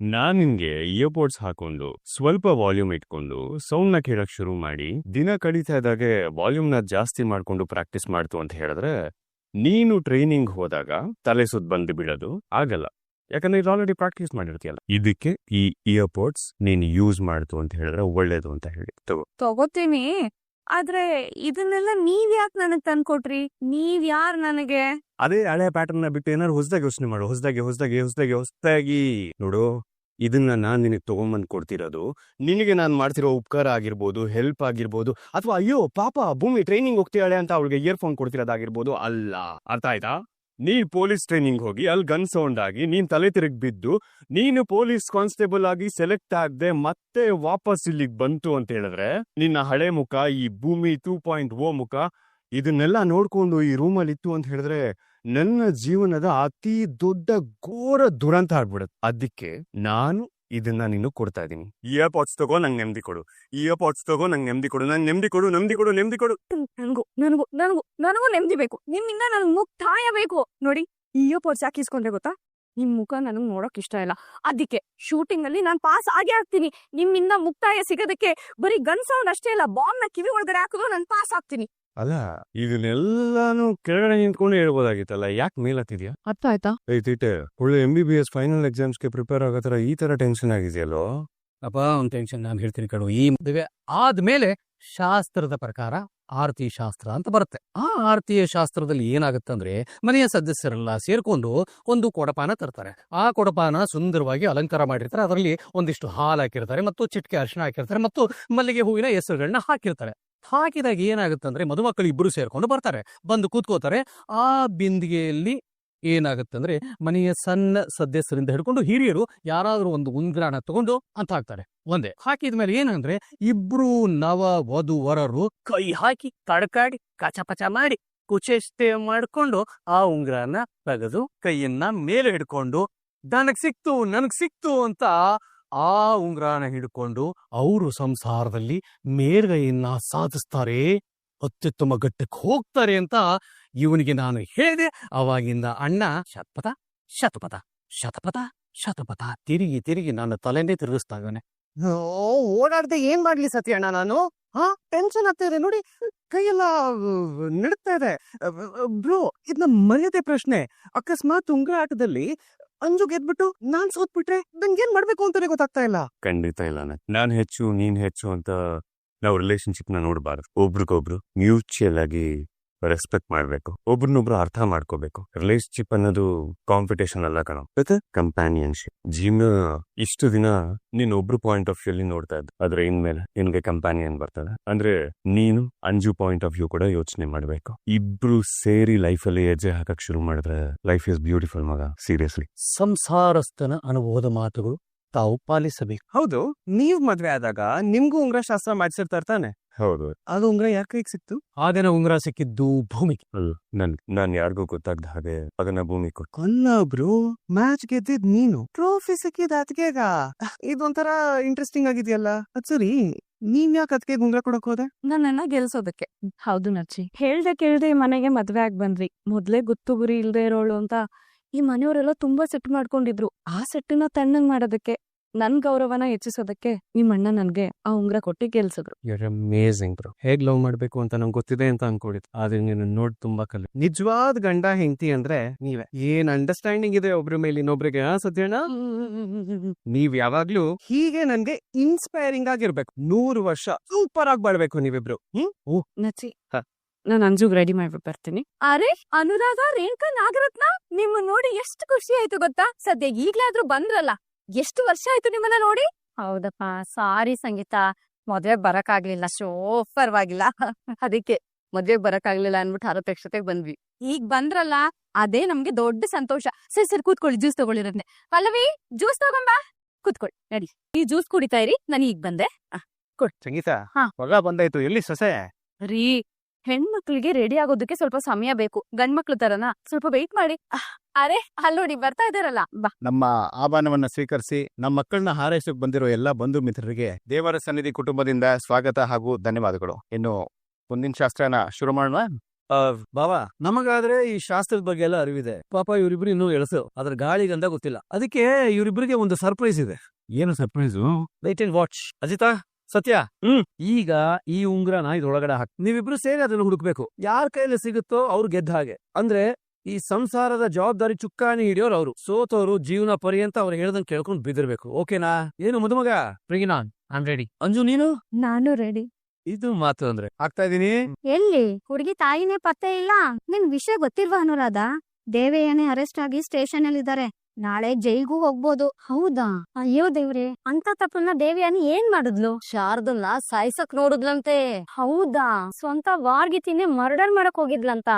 ನಾನ್ ನಿನ್ಗೆ ಇಯರ್ಪೋಡ್ಸ್ ಹಾಕೊಂಡು ಸ್ವಲ್ಪ ವಾಲ್ಯೂಮ್ ಇಟ್ಕೊಂಡು ಸೌಂಡ್ ನ ಕೇಳಕ್ ಶುರು ಮಾಡಿ ದಿನ ಕಳೀತಾ ಇದ್ದಾಗೆ ವಾಲ್ಯೂಮ್ ನ ಜಾಸ್ತಿ ಮಾಡ್ಕೊಂಡು ಪ್ರಾಕ್ಟೀಸ್ ಮಾಡ್ತು ಅಂತ ಹೇಳಿದ್ರೆ ನೀನು ಟ್ರೈನಿಂಗ್ ಹೋದಾಗ ತಲೆ ಸುತ್ತ ಬಂದು ಬಿಡೋದು ಆಗಲ್ಲ. ಯಾಕಂದ್ರೆ ಇದು ಆಲ್ರೆಡಿ ಪ್ರಾಕ್ಟೀಸ್ ಮಾಡಿರ್ತೀಯಲ್ಲ. ಇದಕ್ಕೆ ಈ ಇಯರ್ಪೋಡ್ಸ್ ನೀನು ಯೂಸ್ ಮಾಡ್ತು ಅಂತ ಹೇಳಿದ್ರೆ ಒಳ್ಳೇದು ಅಂತ ಹೇಳಿ ತಗೋತೀನಿ. ಆದ್ರೆ ಇದನ್ನೆಲ್ಲ ನೀವ್ ಯಾಕೆ ನನಗ್ ತಂದ್ಕೊಟ್ರಿ? ನೀವ್ ಯಾರ್ ನನಗೆ? ಅದೇ ಹಳೆ ಪ್ಯಾಟರ್ನ್ ನ ಬಿಟ್ಟು ಏನಾದ್ರು ಹೊಸದಾಗಿ ಯೋಚನೆ ಮಾಡು. ಹೊಸದಾಗಿ ನೋಡು, ಇದನ್ನ ನಾನ್ ನಿನಗೆ ತಗೊಂಬಂದ್ ಕೊಡ್ತಿರೋದು ನಿನಗೆ ನಾನ್ ಮಾಡ್ತಿರೋ ಉಪಕಾರ ಆಗಿರ್ಬೋದು, ಹೆಲ್ಪ್ ಆಗಿರ್ಬೋದು, ಅಥವಾ ಅಯ್ಯೋ ಪಾಪ ಭೂಮಿ ಟ್ರೈನಿಂಗ್ ಹೋಗ್ತಿಯಾಳೆ ಅಂತ ಅವಳಿಗೆ ಇಯರ್ಫೋನ್ ಕೊಡ್ತಿರೋದಾಗಿರ್ಬೋದು ಅಲ್ಲ. ಅರ್ಥ ಆಯ್ತಾ? ನೀ ಪೊಲೀಸ್ ಟ್ರೈನಿಂಗ್ ಹೋಗಿ ಅಲ್ಲಿ ಗನ್ ಸೌಂಡ್ ಆಗಿ ನೀನ್ ತಲೆ ತಿರುಗಿ ಬಿದ್ದು ನೀನು ಪೊಲೀಸ್ ಕಾನ್ಸ್ಟೇಬಲ್ ಆಗಿ ಸೆಲೆಕ್ಟ್ ಆಗದೆ ಮತ್ತೆ ವಾಪಸ್ ಇಲ್ಲಿಗೆ ಬಂತು ಅಂತ ಹೇಳಿದ್ರೆ ನಿನ್ನ ಹಳೆ ಮುಖ, ಈ ಭೂಮಿ 2.0 ಮುಖ, ಇದನ್ನೆಲ್ಲ ನೋಡ್ಕೊಂಡು ಈ ರೂಮಲ್ಲಿ ಇತ್ತು ಅಂತ ಹೇಳಿದ್ರೆ ನನ್ನ ಜೀವನದ ಅತಿ ದೊಡ್ಡ ಘೋರ ದುರಂತ ಆಗ್ಬಿಡತ್ತೆ. ಅದಕ್ಕೆ ನಾನು ಇದನ್ನ ನೀನು ಕೊಡ್ತಾ ಇದೀನಿ. ಇಯರ್ಪಾಡ್ಸ್ ತಗೋ, ನಂಗೆ ನೆಮ್ಮದಿ ಕೊಡು. ಇಯರ್ಪಾಡ್ಸ್ ತಗೋ, ನಂಗೆ ನೆಮ್ಮದಿ ಕೊಡು. ನಂಗೆ ನೆಮ್ಮದಿ ಕೊಡು. ನನಗೂ ನೆಮ್ಮದಿ ಬೇಕು. ನಿಮ್ಮಿಂದ ನನ್ಗೆ ಮುಕ್ತಾಯ ಬೇಕು. ನೋಡಿ, ಈ ಇಯರ್ಪಾಡ್ಸ್ ಯಾಕೆ ಇಸ್ಕೊಂಡ್ರೆ ಗೊತ್ತಾ? ನಿಮ್ ಮುಖ ನನಗ್ ನೋಡಕ್ ಇಷ್ಟ ಇಲ್ಲ. ಅದಕ್ಕೆ ಶೂಟಿಂಗ್ ಅಲ್ಲಿ ನಾನ್ ಪಾಸ್ ಆಗೇ ಆಗ್ತೀನಿ. ನಿಮ್ಮಿಂದ ಮುಕ್ತಾಯ ಸಿಗೋದಕ್ಕೆ ಬರೀ ಗನ್ ಸೌಂಡ್ ಅಷ್ಟೇ ಅಲ್ಲ, ಬಾಂಬ್ ನ ಕಿವಿ ಒಳಗಡೆ ಹಾಕಿದ್ರು ನಾನು ಪಾಸ್ ಆಗ್ತೀನಿ. ಅಲ್ಲ, ಇದನ್ನೆಲ್ಲಾನು ಕೆಳಗಡೆ ನಿಂತ್ಕೊಂಡು ಹೇಳ್ಬೋದಾಗಿತ್ತಲ್ಲ, ಯಾಕೆ ಮೇಲತ್ತಿದ್ಯಾ? ಅರ್ಥ ಆಯ್ತಾ? ಐತಿಟ್ಟೆ ಒಳ್ಳೆ MBBS ಫೈನಲ್ ಎಕ್ಸಾಮ್ಸ್ಗೆ ಪ್ರಿಪೇರ್ ಆಗೋ ಈ ತರ ಟೆನ್ಷನ್ ಆಗಿದೆಯಲ್ಲೋ. ಅಪ್ಪ, ಒಂದು ಟೆನ್ಷನ್ ನಾನು ಹೇಳ್ತೀನಿ ಕಡು. ಈ ಮದುವೆ ಆದ್ಮೇಲೆ ಶಾಸ್ತ್ರದ ಪ್ರಕಾರ ಆರತಿ ಶಾಸ್ತ್ರ ಅಂತ ಬರುತ್ತೆ. ಆ ಆರತಿಯ ಶಾಸ್ತ್ರದಲ್ಲಿ ಏನಾಗುತ್ತೆ ಅಂದ್ರೆ, ಮನೆಯ ಸದಸ್ಯರೆಲ್ಲ ಸೇರ್ಕೊಂಡು ಒಂದು ಕೊಡಪಾನ ತರ್ತಾರೆ. ಆ ಕೊಡಪಾನ ಸುಂದರವಾಗಿ ಅಲಂಕಾರ ಮಾಡಿರ್ತಾರೆ. ಅದರಲ್ಲಿ ಒಂದಿಷ್ಟು ಹಾಲು ಹಾಕಿರ್ತಾರೆ ಮತ್ತು ಚಿಟಿಕೆ ಅರಿಶಿನ ಹಾಕಿರ್ತಾರೆ ಮತ್ತು ಮಲ್ಲಿಗೆ ಹೂವಿನ ಹೆಸರುಗಳನ್ನ ಹಾಕಿರ್ತಾರೆ. ಹಾಕಿದಾಗ ಏನಾಗುತ್ತೆ ಅಂದ್ರೆ, ಮದುಮಕ್ಕಳು ಇಬ್ಬರು ಸೇರ್ಕೊಂಡು ಬರ್ತಾರೆ, ಬಂದು ಕೂತ್ಕೋತಾರೆ. ಆ ಬಿಂದಿಗೆಯಲ್ಲಿ ಏನಾಗುತ್ತೆ ಅಂದ್ರೆ, ಮನೆಯ ಸಣ್ಣ ಸದಸ್ಯರಿಂದ ಹಿಡ್ಕೊಂಡು ಹಿರಿಯರು ಯಾರಾದ್ರೂ ಒಂದು ಉಂಗ್ರಾಣ ತಗೊಂಡು ಅಂತ ಹಾಕ್ತಾರೆ. ಒಂದೇ ಹಾಕಿದ್ಮೇಲೆ ಏನಂದ್ರೆ, ಇಬ್ರು ನವ ವಧು ವರರು ಕೈ ಹಾಕಿ ಕಡ್ಕಾಡಿ ಕಚಪಚ ಮಾಡಿ ಕುಚೇಷ್ಟೆ ಮಾಡ್ಕೊಂಡು ಆ ಉಂಗ್ರಾನ ತೆಗೆದು ಕೈಯನ್ನ ಮೇಲೆ ಹಿಡ್ಕೊಂಡು ನನಗ್ ಸಿಕ್ತು ಅಂತ ಆ ಉಂಗ್ರಾನ ಹಿಡ್ಕೊಂಡು ಅವರು ಸಂಸಾರದಲ್ಲಿ ಮೇಲ್ಗೈಯನ್ನ ಸಾಧಿಸ್ತಾರೆ, ಅತ್ಯುತ್ತಮ ಘಟ್ಟಕ್ಕೆ ಹೋಗ್ತಾರೆ ಅಂತ ಇವನಿಗೆ ನಾನು ಹೇಳಿದೆ. ಅವಾಗಿಂದ ಅಣ್ಣ ಶತಪಥ ತಿರುಗಿ ನನ್ನ ತಲೆನೇ ತಿರುಗಿಸ್ತಾ ಇದ್ದಾನೆ. ಓಡಾಡ್ದೆ ಏನ್ ಮಾಡ್ಲಿ ಸತ್ಯ ಅಣ್ಣ, ನಾನು ಟೆನ್ಷನ್ ಆಗ್ತಾ ಇದೆ ನೋಡಿ, ಕೈಯೆಲ್ಲ ನಡುತ್ತಾ ಇದೆ. ಬ್ರೋ, ಇದನ್ನ ಮರ್ಯಾದೆ ಪ್ರಶ್ನೆ. ಅಕಸ್ಮಾತ್ ಉಂಗ್ರ ಆಟದಲ್ಲಿ ಅಂಜು ಗೆದ್ಬಿಟ್ಟು ನಾನ್ ಸೋತ್ಬಿಟ್ರೆ ನಂಗೇನ್ ಮಾಡ್ಬೇಕು ಅಂತಾನೆ ಗೊತ್ತಾಗ್ತಾ ಇಲ್ಲ. ಖಂಡಿತ ಇಲ್ಲ. ನಾನ್ ಹೆಚ್ಚು ನೀನ್ ಹೆಚ್ಚು ಅಂತ ನಾವು ರಿಲೇಶನ್ಶಿಪ್ ನ ನೋಡಬಾರ್ದು. ಒಬ್ರಿಗೊಬ್ರು ಮ್ಯೂಚುವಲ್ ಆಗಿ ರೆಸ್ಪೆಕ್ಟ್ ಮಾಡ್ಬೇಕು, ಒಬ್ರನ್ನೊಬ್ರು ಅರ್ಥ ಮಾಡ್ಕೋಬೇಕು. ರಿಲೇಶನ್ಶಿಪ್ ಅನ್ನೋದು ಕಾಂಪಿಟೇಷನ್ ಅಲ್ಲ ಕಣೋ, ಕಂಪ್ಯಾನಿಯನ್ಶಿಪ್. ಜೀವನ ಇಷ್ಟು ದಿನ ನೀನ್ ಒಬ್ರು ಪಾಯಿಂಟ್ ಆಫ್ ವ್ಯೂ ಅಲ್ಲಿ ನೋಡ್ತಾ ಇದ್ದ, ಆದ್ರೆ ಇನ್ಮೇಲೆ ನಿನ್ಗೆ ಕಂಪ್ಯಾನಿಯನ್ ಬರ್ತದೆ ಅಂದ್ರೆ ನೀನು ಅಂಜು ಪಾಯಿಂಟ್ ಆಫ್ ವ್ಯೂ ಕೂಡ ಯೋಚನೆ ಮಾಡ್ಬೇಕು. ಇಬ್ರು ಸೇರಿ ಲೈಫ್ ಅಲ್ಲಿ ಹೆಜ್ಜೆ ಹಾಕಕ್ ಶುರು ಮಾಡಿದ್ರೆ ಲೈಫ್ ಇಸ್ ಬ್ಯೂಟಿಫುಲ್ ಮಗ. ಸೀರಿಯಸ್ಲಿ, ಸಂಸಾರಸ್ಥನ ಅನುಭವದ ಮಾತುಗಳು ತಾವು ಪಾಲಿಸಬೇಕು. ಹೌದು, ನೀವ್ ಮದ್ವೆ ಆದಾಗ ನಿಮ್ಗೂ ಉಂಗ್ರ ಶಾಸ್ತ್ರ ಮಾಡಿಸಿರ್ತಾರೆ ತಾನೆ? ಹೌದು. ಅದು ಉಂಗ್ರ ಯಾರ ಕೈಗೆ ಸಿಕ್ತು? ಆ ದಿನ ಉಂಗ್ರ ಸಿಕ್ಕಿದ್ದು ಭೂಮಿಗೆ. ನಾನ್ ಯಾರಿಗೂ ಗೊತ್ತಾಗ್ದ ಹಾಗೆ ಅದನ್ನ ಭೂಮಿ ಕೊಟ್ಟು. ಅಲ್ಲ ಬ್ರೋ, ಮ್ಯಾಚ್ ಗೆದ್ದಿದ್ ನೀನು, ಟ್ರೋಫಿ ಸಿಕ್ಕಿದ್ ಅದ್ಕೆಗ. ಇದೊಂಥರ ಇಂಟ್ರೆಸ್ಟಿಂಗ್ ಆಗಿದೆಯಲ್ಲ. ಅದ್ ಸರಿ, ನೀವ್ ಯಾಕೆ ಅದಕ್ಕೆ ಉಂಗ್ರ ಕೊಡಕ್ ಹೋದೆ? ನನ್ನನ್ನ ಗೆಲ್ಸೋದಕ್ಕೆ. ಹೌದು ನಚ್ಚಿ, ಹೇಳ್ದೆ ಕೇಳ್ದೆ ಈ ಮನೆಗೆ ಮದ್ವೆ ಆಗ್ ಬಂದ್ರಿ. ಮೊದ್ಲೇ ಗುತ್ತು ಗುರಿ ಇಲ್ದೇ ಇರೋಳು ಅಂತ ಈ ಮನೆಯವರೆಲ್ಲ ತುಂಬಾ ಸೆಟ್ ಮಾಡ್ಕೊಂಡಿದ್ರು. ಆ ಸೆಟ್ಟನ್ನ ತಣ್ಣಂಗ್ ಮಾಡೋದಕ್ಕೆ, ನನ್ ಗೌರವನ ಹೆಚ್ಚಿಸೋದಕ್ಕೆ ನಿಮ್ ಅಣ್ಣ ನನ್ಗೆ ಆ ಉಂಗ್ರ ಕೊಟ್ಟಿ ಗೆಲ್ಸಿದ್ರು. Your amazing bro. ಹೇಗ್ ಲವ್ ಮಾಡ್ಬೇಕು ಅಂತ ನಂಗೆ ಗೊತ್ತಿದೆ ಅಂತ ಅನ್ಕೊಂಡಿದ್, ಆದ್ರೆ ನೀನು ನೋಡ್ ತುಂಬಾ ಕಲಿ. ನಿಜವಾದ ಗಂಡ ಹೆಂಡತಿ ಅಂದ್ರೆ ನೀವೇ. ಏನ್ ಅಂಡರ್ಸ್ಟ್ಯಾಂಡಿಂಗ್ ಇದೆ ಒಬ್ರ ಮೇಲೆ ಇನ್ನೊಬ್ರಿಗೆ. ಸತ್ಯಣ್ಣ, ನೀವ್ ಯಾವಾಗ್ಲೂ ಹೀಗೆ ನನ್ಗೆ ಇನ್ಸ್ಪೈರಿಂಗ್ ಆಗಿರ್ಬೇಕು. 100 ವರ್ಷ ಸೂಪರ್ ಆಗಿ ಬಾಳ್ಬೇಕು ನೀವಿಬ್ರು. ನಚ್ಚಿ, ನಾನು ಅಂಜುಗ್ ರೆಡಿ ಮಾಡ್ಬಿಟ್ಟು ಬರ್ತೀನಿ. ಅರೆ ಅನುರಾಧ, ರೇಣುಕಾ, ನಾಗರತ್ನ, ನಿಮ್ಮ ನೋಡಿ ಎಷ್ಟು ಖುಷಿ ಆಯ್ತು ಗೊತ್ತಾ? ಸದ್ಯ ಈಗ್ಲಾದ್ರೂ ಬಂದ್ರಲ್ಲ. ಎಷ್ಟು ವರ್ಷ ಆಯ್ತು ನಿಮ್ಮನ್ನ ನೋಡಿ. ಹೌದಪ್ಪ, ಸಾರಿ ಸಂಗೀತ, ಮದ್ವೆ ಬರಕಾಗ್ಲಿಲ್ಲ, ಪರವಾಗಿಲ್ಲ. ಅದಕ್ಕೆ ಮದ್ವೆ ಬರಕಾಗ್ಲಿಲ್ಲ ಅನ್ಬಿಟ್ಟು ಆರತಕ್ಷತೆಗೆ ಬಂದ್ವಿ. ಈಗ ಬಂದ್ರಲ್ಲ, ಅದೇ ನಮ್ಗೆ ದೊಡ್ಡ ಸಂತೋಷ. ಸರಿ ಕೂತ್ಕೊಳ್ಳಿ, ಜ್ಯೂಸ್ ತಗೊಳ್ಳಿರಂತೆ. ಪಲ್ಲವಿ, ಜ್ಯೂಸ್ ತಗೊಂಬಾ, ಕೂತ್ಕೊಳ್ಳಿ. ನಡಿ, ಈ ಜ್ಯೂಸ್ ಕುಡಿತಾ ಇರಿ, ನಾನು ಈಗ ಬಂದೆ. ಸಂಗೀತ, ಮಗ ಬಂದಾಯ್ತು. ಎಲ್ಲಿ ಸೊಸೆ? ರೀ, ಹೆಣ್ಮಕ್ಳಿಗೆ ರೆಡಿ ಆಗೋದಕ್ಕೆ ಸ್ವಲ್ಪ ಸಮಯ ಬೇಕು. ಗಂಡ್ಮಕ್ಳು ತರನ ಸ್ವಲ್ಪ ವೆಯ್ಟ್ ಮಾಡಿ. ಅರೆ ಅಲ್ಲಿ ನೋಡಿ, ಬರ್ತಾ ಇದಾರಲ್ಲ. ಬಾ. ನಮ್ಮ ಆಹ್ವಾನವನ್ನ ಸ್ವೀಕರಿಸಿ ನಮ್ಮ ಮಕ್ಕಳನ್ನ ಹಾರೈಸಕ್ ಬಂದಿರೋ ಎಲ್ಲಾ ಬಂಧು ಮಿತ್ರರಿಗೆ ದೇವರ ಸನ್ನಿಧಿ ಕುಟುಂಬದಿಂದ ಸ್ವಾಗತ ಹಾಗೂ ಧನ್ಯವಾದಗಳು. ಇನ್ನು ಮುಂದಿನ ಶಾಸ್ತ್ರನ ಶುರು ಮಾಡೋಣ. ಬಾವಾ ನಮಗಾದ್ರೆ ಈ ಶಾಸ್ತ್ರದ ಬಗ್ಗೆ ಎಲ್ಲ ಅರಿವಿದೆ. ಪಾಪ ಇವರಿಬ್ರು ಇನ್ನೂ ಎಳಸು ಅದ್ರ ಗಾಳಿಗಂದ ಗೊತ್ತಿಲ್ಲ. ಅದಕ್ಕೆ ಇವರಿಬ್ರಿಗೆ ಒಂದು ಸರ್ಪ್ರೈಸ್ ಇದೆ. ಏನು surprise? White and watch. Ajitha, ಸತ್ಯ, ಈಗ ಈ ಉಂಗ್ರನ ಇದ್ರೊಳಗಡೆ ಹಾಕಿ ನೀವಿಬ್ರು ಸೇರಿ ಅದನ್ನ ಹುಡುಕ್ಬೇಕು. ಯಾರ ಕೈಯಲ್ಲಿ ಸಿಗುತ್ತೋ ಅವ್ರು ಗೆದ್ದ ಹಾಗೆ. ಅಂದ್ರೆ ಈ ಸಂಸಾರದ ಜವಾಬ್ದಾರಿ ಚುಕ್ಕಾಣಿ ಹಿಡಿಯೋರು ಅವ್ರು. ಸೋತೋರು ಜೀವನ ಪರ್ಯಂತ ಅವ್ರು ಹೇಳ್ದಂಗ್ ಕೇಳ್ಕೊಂಡ್ ಬಿದ್ದಿರ್ಬೇಕು. ಓಕೆನಾ? ಏನು ಮದುಮಗ? Bring on, I am ready. Anju ನೀನು? ನಾನು ರೆಡಿ. ಇದು ಮಾತು ಅಂದ್ರೆ ಆಗ್ತಾ ಇದೀನಿ. ಎಲ್ಲಿ ಹುಡುಗಿ ತಾಯಿನೇ ಪತ್ತೆ ಇಲ್ಲ. ನಿನ್ ವಿಷಯ ಗೊತ್ತಿಲ್ವಾ ಅನುರಾಧ? ದೇವಯ್ಯನೇ ಅರೆಸ್ಟ್ ಆಗಿ ಸ್ಟೇಷನ್ ಅಲ್ಲಿ ಇದ್ದಾರೆ. ನಾಳೆ ಜೈಲ್ಗೂ ಹೋಗ್ಬೋದು. ಹೌದಾ? ಅಯ್ಯೋ ದೇವ್ರೆ, ಅಂತ ತಪ್ಪನ್ನ ದೇವಯಾನಿ ಏನ್ ಮಾಡಿದ್ಲು? ಶಾರದನ್ನ ಸಾಯ್ಸಕ್ ನೋಡಿದ್ಲಂತೆ. ಹೌದಾ? ಸ್ವಂತ ವಾರ್ಗಿತಿನೇ ಮರ್ಡರ್ ಮಾಡಕ್ ಹೋಗಿದ್ಲಂತ.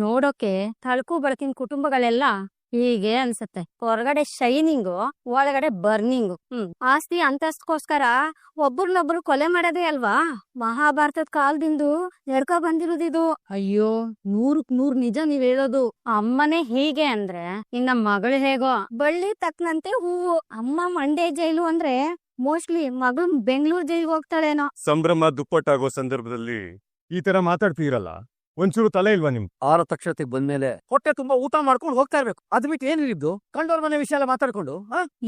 ನೋಡೋಕೆ ತಳ್ಕು ಬೆಳಕಿನ ಕುಟುಂಬಗಳೆಲ್ಲ ಹೀಗೆ ಅನ್ಸತ್ತೆ. ಹೊರಗಡೆ ಶೈನಿಂಗು, ಒಳಗಡೆ ಬರ್ನಿಂಗು. ಆಸ್ತಿ ಅಂತಸ್ತ್ಗೋಸ್ಕರ ಒಬ್ಬರನ್ನೊಬ್ರು ಕೊಲೆ ಮಾಡೋದೇ ಅಲ್ವಾ ಮಹಾಭಾರತದ ಕಾಲದಿಂದು ನಡ್ಕೊ ಬಂದಿರೋದಿದು. ಅಯ್ಯೋ, 100% ನಿಜ ನೀವ್ ಹೇಳೋದು. ಅಮ್ಮನೇ ಹೀಗೆ ಅಂದ್ರೆ ಇನ್ನ ಮಗಳು ಹೇಗೋ? ಬಳ್ಳಿ ತಕ್ಕನಂತೆ ಹೂವು. ಅಮ್ಮ ಮಂಡ್ಯ ಜೈಲು ಅಂದ್ರೆ ಮೋಸ್ಟ್ಲಿ ಮಗಳು ಬೆಂಗಳೂರು ಜೈಲ್ಗೆ ಹೋಗ್ತಾಳೇನೋ. ಸಂಭ್ರಮ ದುಪ್ಪಟ್ಟಾಗೋ ಸಂದರ್ಭದಲ್ಲಿ ಈ ತರ ಮಾತಾಡ್ತೀರಲ್ಲ, ಒಂಚೂರು ತಲೆ ಇಲ್ವಾ ನಿಮ್ಗೆ? ಆರ ತಕ್ಷಣತೆಗೆ ಬಂದ್ಮೇಲೆ ಹೊಟ್ಟೆ ತುಂಬಾ ಊಟ ಮಾಡ್ಕೊಂಡು ಹೋಗ್ತಾ ಇರ್ಬೇಕು. ಅದ್ ಬಿಟ್ಟು ಏನಿದ್ದು ಕಂಡೋರ್ ಮನೆ ವಿಷಯ ಎಲ್ಲ ಮಾತಾಡ್ಕೊಂಡು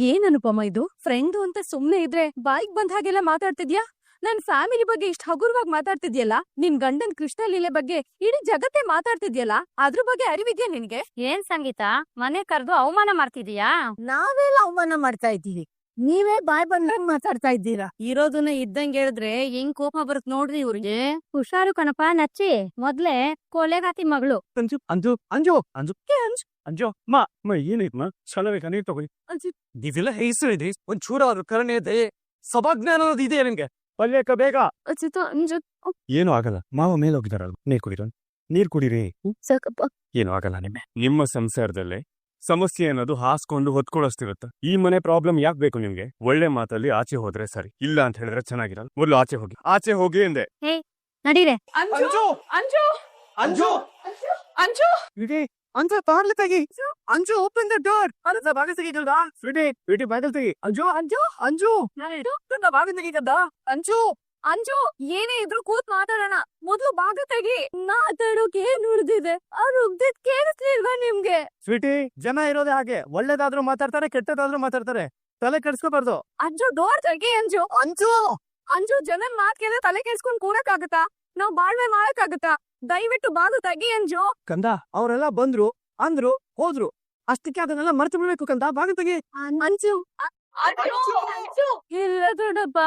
ಏನ್ ಅನುಪಮ ಇದು? ಫ್ರೆಂಡು ಅಂತ ಸುಮ್ನೆ ಇದ್ರೆ ಬಾಯಿಗ್ ಬಂದ ಹಾಗೆಲ್ಲ ಮಾತಾಡ್ತಿದ್ಯಾ? ನನ್ ಫ್ಯಾಮಿಲಿ ಬಗ್ಗೆ ಇಷ್ಟ ಹಗುರವಾಗಿ ಮಾತಾಡ್ತಿದ್ಯಲ್ಲ. ನಿನ್ ಗಂಡನ್ ಕೃಷ್ಣ ಲೀಲೆ ಬಗ್ಗೆ ಇಡೀ ಜಗತ್ತೇ ಮಾತಾಡ್ತಿದ್ಯಲ್ಲ, ಅದ್ರ ಬಗ್ಗೆ ಅರಿವಿದ್ಯಾ ನಿನ್ಗೆ? ಏನ್ ಸಂಗೀತ, ಮನೆ ಕರೆದು ಅವಮಾನ ಮಾಡ್ತಿದೀಯಾ? ನಾವೆಲ್ಲ ಅವಮಾನ ಮಾಡ್ತಾ ಇದ್ದೀವಿ, ನೀವೇ ಬಾಯ್ ಬಂದಂಗ್ ಮಾತಾಡ್ತಾ ಇದ್ದೀರಾ. ಇರೋದನ್ನ ಇದ್ದಂಗೆ ಹೇಳಿದ್ರೆ ಹೆಂಗ್ ಕೋಪ ಬರುತ್ ನೋಡ್ರಿ ಇವ್ರಿಗೆ. ಹುಷಾರು ಕಣಪ್ಪ ನಚ್ಚಿ. ಮೊದ್ಲೇ ಕೊಲೆಗಾತಿ ಮಗಳು. ಅಂಜು ಅಂಜು ಅಂಜು ಅಂಜು ಅಂಜು ಮಾ ಏನೈತ್ಮಾ? ಚಲಬೇಕ ನೀರ್ ತಗೊಳ್ಳಿ. ಇದೆಲ್ಲ ಹೆಸರು ಇದೆ. ಒಂಚೂರ ಅವ್ರ ಕರುಣೆ ಇದೆ, ಸಭಾಜ್ಞಾನ ಅನ್ನೋದು ಇದೆ ನಿಮ್ಗೆ. ಪಲ್ಯಕ್ಕ ಬೇಗ. ಅಂಜು ಏನು ಆಗಲ್ಲ. ಮಾವ ಮೇಲೆ ಹೋಗಿದಾರಲ್ಲ, ನೀರ್ ಕುಡಿರ. ನೀರ್ ಕುಡಿರಿ. ಸಾಕಪ್ಪ. ಏನು ಆಗಲ್ಲ. ನಿಮ್ಮ ಸಂಸಾರದಲ್ಲೇ ಸಮಸ್ಯೆ ಅನ್ನೋದು ಹಾಸ್ಕೊಂಡು ಹೊತ್ಕೊಳ್ಳೋಷ್ಟಿರುತ್ತೆ. ಈ ಮನೆ ಪ್ರಾಬ್ಲಮ್ ಯಾಕೆ ಬೇಕು ನಿಮ್ಗೆ? ಒಳ್ಳೆ ಮಾತಲ್ಲಿ ಆಚೆ ಹೋದ್ರೆ ಸರಿ, ಇಲ್ಲ ಅಂತ ಹೇಳಿದ್ರೆ ಚೆನ್ನಾಗಿರಲ್ಲ. ಮೊದಲು ಆಚೆ ಹೋಗಿ, ಆಚೆ ಹೋಗಿ ಎಂದೆ. ನಡೀರೆ. ಅಂಜು ಅಂಜು ಅಂಜು ಅಂಜು ಇಡೀ ಅಂತ ಬಾಗ್ಲು ತೆಗಿ. Anju, open the door. ಅಲ್ಲ ಬಾಗಿಲು ತೆಗಿಗಲ್ದ? ಬಿಡಿ ಬಾಗಿಲು ತೆಗಿ. ಅಂಜು ಅಂಜು ಅಂಜು ಬಾಗಿಲು ತೆಗಿಗಲ್ದ? ಅಂಜು ಅಂಜು ಏನೇ ಇದ್ರು ಕೂತ್ ಮಾತಾಡೋಣ. ಮೊದ್ಲು ಭಾಗ ತೆಗಿ. ಮಾತಾಡೋಕೆ ಏನ್ ಉಳ್ದಿದೆ? ಅವ್ರು ಉಗ್ದಿದ್ ಕೇಳಿಸ್ಲಿಲ್ವಾ ನಿಮ್ಗೆ? ಸ್ವೀಟಿ, ಜನ ಇರೋದೇ ಹಾಗೆ. ಒಳ್ಳೇದಾದ್ರೂ ಮಾತಾಡ್ತಾರೆ, ಕೆಟ್ಟದಾದ್ರೂ ಮಾತಾಡ್ತಾರೆ. ತಲೆ ಕೆಡ್ಸ್ಕೋಬಾರ್ದು. ಅಂಜು ಡೋರ್ ತೆಗಿ. ಅಂಜು ಅಂಜು ಅಂಜು ಜನನ್ ಮಾತ್ ಕೇಳ ತಲೆ ಕೆಡ್ಸ್ಕೊಂಡ್ ಕೂರಕ್ ಆಗತ್ತಾ? ನಾವ್ ಬಾಳ್ವೆ ಮಾಡಕ್ ಆಗತ್ತಾ? ದಯವಿಟ್ಟು ಬಾಗ ತೆಗಿ ಅಂಜು. ಕಂದ, ಅವರೆಲ್ಲ ಬಂದ್ರು ಅಂದ್ರು ಹೋದ್ರು, ಅಷ್ಟಕ್ಕೆ ಅದನ್ನೆಲ್ಲ ಮರ್ತು ಬಿಡ್ಬೇಕು ಕಂದ. ಬಾಗಿಲು ತೆಗಿ. ಅಂಜು ಇಲ್ಲ ದೊಡ್ಡಪ್ಪ,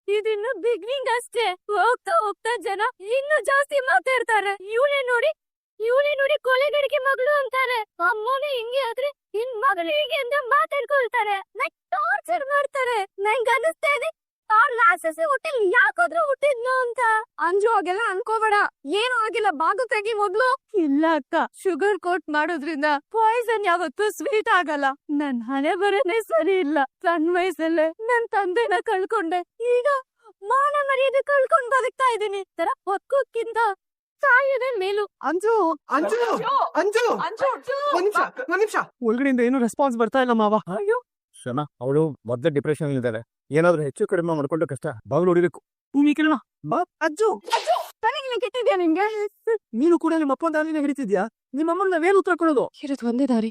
ಇದಿನ್ನು ಬಿಗ್ನಿಂಗ್ ಅಷ್ಟೇ. ಹೋಗ್ತಾ ಹೋಗ್ತಾ ಜನ ಇನ್ನು ಜಾಸ್ತಿ ಮಾತಾಡ್ತಾರೆ. ಇವನೇ ನೋಡಿ ಕೊಲೆಗಡಿಗೆ ಮಗಳು ಅಂತಾರೆ. ಅಮ್ಮನೇ ಹಿಂಗೆ ಆದ್ರೆ ಇನ್ ಮಗಳು ಹೀಗೆ ಅಂತ ಮಾತಾಡ್ಕೊಳ್ತಾರೆ. ನಂಗ್ ಟಾರ್ಚರ್ ಮಾಡ್ತಾರೆ. ನಂಗ್ ಅನಿಸ್ತಾ ಇದೆ ಅವ್ರ ಲಾಸಸೆ ಹುಟ್ಟಿಲ್ ಯಾಕಾದ್ರೂ ಹುಟ್ಟಿದ್ನು ಅಂತ. ಅಂಜು ಹಾಗೆಲ್ಲ ಅನ್ಕೋಬೇಡ, ಏನು ಆಗಿಲ್ಲ. ಬಾಗು ತೆಗಿ ಮೊದ್ಲು. ಇಲ್ಲ ಅಕ್ಕ, ಶುಗರ್ ಕೋಟ್ ಮಾಡೋದ್ರಿಂದ ಪಾಯ್ಸನ್ ಯಾವತ್ತೂ ಸ್ವೀಟ್ ಆಗಲ್ಲ. ನನ್ ಹಣೆ ಬರನೇ ಸರಿ ಇಲ್ಲ. ಸಣ್ಣ ವಯಸ್ಸಲ್ಲೇ ನನ್ ತಂದೆನ ಕಳ್ಕೊಂಡೆ. ಈಗ ಮಾನ ಮರ್ಯಾದೆ ಕಳ್ಕೊಂಡ್ ಬದುಕ್ತಾ ಇದೀನಿ. ತರ ಹೊತ್ಕೋಕ್ಕಿಂತ ಸಾಯೋದೇ ಮೇಲು. ಅಂಜು ಅಂಜು ಅಂಜು ಒಂದ್ ನಿಮಿಷ. ಒಳಗಡೆಯಿಂದ ಏನು ರೆಸ್ಪಾನ್ಸ್ ಬರ್ತಾ ಇಲ್ಲ ಮಾವ. ಅಯ್ಯೋ, ಕ್ಷಮ, ಅವಳು ಮೊದ್ಲೇ ಡಿಪ್ರೆಷನ್ ಇದ್ದಾರೆ. ಏನಾದ್ರೂ ಹೆಚ್ಚು ಕಡಿಮೆ ಮಾಡ್ಕೊಂಡು ಕಷ್ಟ. ಬಾಗಿಲು ಹೊಡಿಬೇಕು. ಅಜ್ಜು, ತಲೆಗಿನ ಕೆಟ್ಟಿದ್ಯಾ ನಿಂಗೆ? ನೀನು ಕೂಡ ನಿಮ್ಮ ಅಪ್ಪನ ದಾರಿನ ಹಿಡಿತಿದ್ಯಾ? ನಿಮ್ಮ ಅಮ್ಮನ ನಾವೇನು ಉತ್ತರ ಕೊಡೋದು? ಇರೋದು ಒಂದೇ ದಾರಿ.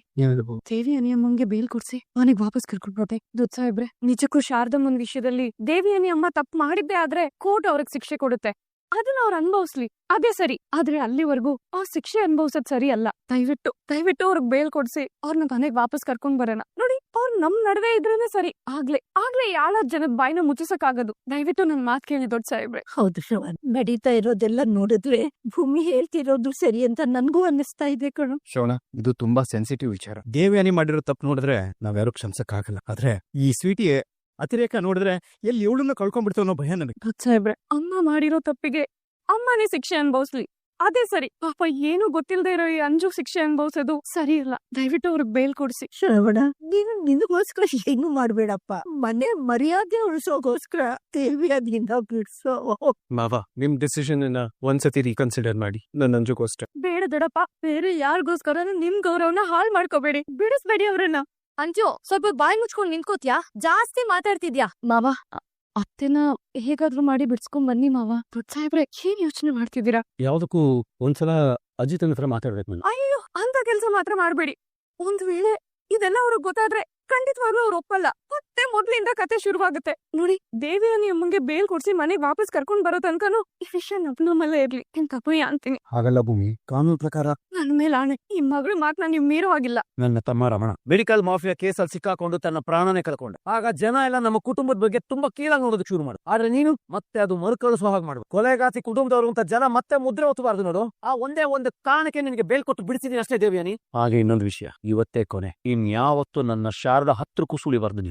ದೇವಿ ಅನಿಯಮ್ಮಂಗೆ ಬೇಲ್ ಕೊಡ್ಸಿ ಅವನಿಗೆ ವಾಪಸ್ ಕರ್ಕೊಂಡ್ಬರ್ತೆ. ದುಡ್ಡು ಸಾಹೇಬ್ರೆ, ನಿಜಕ್ಕೂ ಶಾರದಮ್ಮನ್ ವಿಷಯದಲ್ಲಿ ದೇವಿ ಅನಿಯಮ್ಮ ತಪ್ಪು ಮಾಡಿದ್ದೆ ಆದ್ರೆ ಕೋರ್ಟ್ ಅವ್ರಿಗೆ ಶಿಕ್ಷೆ ಕೊಡುತ್ತೆ. ಅದನ್ನ ಅವ್ರು ಅನುಭವಿಸ್ಲಿ, ಅದೇ ಸರಿ. ಆದ್ರೆ ಅಲ್ಲಿವರೆಗೂ ಆ ಶಿಕ್ಷೆ ಅನುಭವಿಸೋದ್ ಸರಿ ಅಲ್ಲ. ದಯವಿಟ್ಟು ಅವ್ರಿಗೆ ಬೇಲ್ ಕೊಡ್ಸಿ ಅವ್ರನ್ನ ಮನೆಗ್ ವಾಪಸ್ ಕರ್ಕೊಂಡ್ ಬರೋಣ. ನೋಡಿ, ಅವ್ರು ನಮ್ ನಡುವೆ ಇದ್ರೇನೆ ಸರಿ. ಆಗ್ಲೇ ಯಾಳ ಜನದ ಬಾಯಿನ ಮುಚ್ಚಿಸಕ್ಕಾಗದು. ದಯವಿಟ್ಟು ನನ್ ಮಾತ್ ಕೇಳಿ ದೊಡ್ಡ ಸಾಹೇಬ್ರೆ. ಹೌದು ಶ್ರವಣ್, ನಡೀತಾ ಇರೋದೆಲ್ಲ ನೋಡಿದ್ರೆ ಭೂಮಿ ಹೇಳ್ತಿರೋದು ಸರಿ ಅಂತ ನನ್ಗೂ ಅನ್ನಿಸ್ತಾ ಇದೆ ಕಣು. ಶ್ರವಣ, ಇದು ತುಂಬಾ ಸೆನ್ಸಿಟಿವ್ ವಿಚಾರ. ದೇವ್ಯಾನಿ ಮಾಡಿರೋ ತಪ್ಪು ನೋಡಿದ್ರೆ ನಾವ್ಯಾರು ಕ್ಷಮಿಸಕ್ಕಾಗಲ್ಲ. ಆದ್ರೆ ಈ ಸ್ವೀಟಿ ಅತಿರೇಕ ನೋಡಿದ್ರೆ ಎಲ್ಲಿ ಇವಳನ್ನ ಕಳ್ಕೊಂಡ್ಬಿಡ್ತೇವೆ ಅನ್ನೋ ಭಯ ನನಗೆ. ದೊಡ್ಡ ಸಾಹೇಬ್ರೆ, ಅಮ್ಮ ಮಾಡಿರೋ ತಪ್ಪಿಗೆ ಅಮ್ಮನೇ ಶಿಕ್ಷೆ ಅನುಭವಿಸ್ಲಿ, ಅದೇ ಸರಿ. ಪಾಪ ಏನು ಗೊತ್ತಿಲ್ಲದೆ ಇರೋ ಈ ಅಂಜು ಶಿಕ್ಷೆ ಅನುಭವಿಸೋದು ಸರಿ ಇಲ್ಲ. ದಯವಿಟ್ಟು ಅವ್ರಿಗೆ ಬೇಲ್ ಕೊಡ್ಸಿ. ಶ್ರವಣ, ನೀನು ನಿನಗೋಸ್ಕರ ಏನು ಮಾಡ್ಬೇಡಪ್ಪ. ಮನೆ ಮರ್ಯಾದೆ ಉಳಿಸೋಗೋಸ್ಕರ ದೇವಿಯಾದಿಂದ ಬಿಡ್ಸೋ. ಮಾವ, ನಿಮ್ ಡಿಸಿಷನ್ ಅನ್ನ ಒಂದ್ಸತಿ ರೀಕನ್ಸಿಡರ್ ಮಾಡಿ. ನನ್ನ ಅಂಜುಗೋಸ್ಕರ. ಬೇಡ ದೊಡ್ಡಪ್ಪ, ಬೇರೆ ಯಾರಿಗೋಸ್ಕರ ನಿಮ್ ಗೌರವನ ಹಾಳ್ ಮಾಡ್ಕೋಬೇಡಿ. ಬಿಡಿಸ್ಬೇಡಿ ಅವ್ರನ್ನ. ಅಂಜು, ಸ್ವಲ್ಪ ಬಾಯಿ ಮುಚ್ಕೊಂಡ್ ನಿಂತ್ಕೋತ್ಯಾ? ಜಾಸ್ತಿ ಮಾತಾಡ್ತಿದ್ಯಾ. ಮಾವ, ಅತ್ತೆನ ಹೇಗಾದ್ರೂ ಮಾಡಿ ಬಿಡ್ಸ್ಕೊಂಡ್ ಬನ್ನಿ ಮಾವ. ದೊಡ್ಡ ಸಾಹೇಬ್ರೆ ಏನ್ ಯೋಚನೆ ಮಾಡ್ತಿದ್ದೀರಾ? ಯಾವ್ದಕ್ಕೂ ಒಂದ್ಸಲ ಅಜಿತನ ಹತ್ರ ಮಾತಾಡ್ಬೇಕು ನಾನು. ಅಯ್ಯೋ ಅಂತ ಕೆಲ್ಸ ಮಾತ್ರ ಮಾಡ್ಬೇಡಿ. ಒಂದ್ ವೇಳೆ ಇದೆಲ್ಲ ಅವ್ರಿಗೆ ಗೊತ್ತಾದ್ರೆ ಖಂಡಿತವಾಗ್ಲೂ ಅವ್ರು ಒಪ್ಪಲ್ಲ. ಮತ್ತೆ ಮೊದ್ಲಿಂದ ಕತೆ ಶುರುವಾಗುತ್ತೆ. ನೋಡಿ, ದೇವಿಯ ಅಮ್ಮಂಗೆ ಬೇಲ್ ಕೊಡ್ಸಿ ಮನೆಗ್ ವಾಪಸ್ ಕರ್ಕೊಂಡ್ ಬರೋ ತನಕನು ಈ ವಿಷಯ ನಮ್ಮಲ್ಲೇ ಇರ್ಲಿ ಏನ್ ತಪ್ಪಯ್ಯ ಅಂತೀನಿ. ಹಾಗಲ್ಲ ಭೂಮಿ, ಕಾನೂನು ಪ್ರಕಾರ ನನ್ ಮೇಲೆ ಆಣೆ, ಈ ಮಗಳ ಮಾತ್ನ ನೀವ್ ಮೀರೋ ಆಗಿಲ್ಲ. ನನ್ನ ತಮ್ಮ ರಮಣ ಮೆಡಿಕಲ್ ಮಾಫಿಯಾ ಕೇಸಲ್ಲಿ ಸಿಕ್ಕಾಕೊಂಡು ತನ್ನ ಪ್ರಾಣನೇ ಕಳ್ಕೊಂಡ. ಆಗ ಜನ ಎಲ್ಲ ನಮ್ಮ ಕುಟುಂಬದ ಬಗ್ಗೆ ತುಂಬಾ ಕೀಳಾಗಿ ನೋಡೋದಕ್ಕೆ ಶುರು ಮಾಡು. ಆದ್ರೆ ನೀನು ಮತ್ತೆ ಅದು ಮರುಕಳಿಸುವ ಹಾಗೆ ಮಾಡ್ಬೇಕು. ಕೊಲೆಗಾತಿ ಕುಟುಂಬದವರು ಅಂತ ಜನ ಮತ್ತೆ ಮುದ್ರೆ ಹೊತ್ತಬಾರ್ದು ನೋಡು. ಆ ಒಂದೇ ಒಂದು ಕಾರಣಕ್ಕೆ ನಿನಗೆ ಬೇಲ್ ಕೊಟ್ಟು ಬಿಡಿಸಿದೀನಿ ಅಷ್ಟೇ ದೇವ್ಯಾನಿ. ಹಾಗೆ ಇನ್ನೊಂದು ವಿಷಯ, ಇವತ್ತೇ ಕೊನೆ. ಇನ್ಯಾವತ್ತೂ ನನ್ನ ಶಾರದಾ ಹತ್ರಕ್ಕೂ ಸುಳಿಬಾರ್ದು ನೀನು.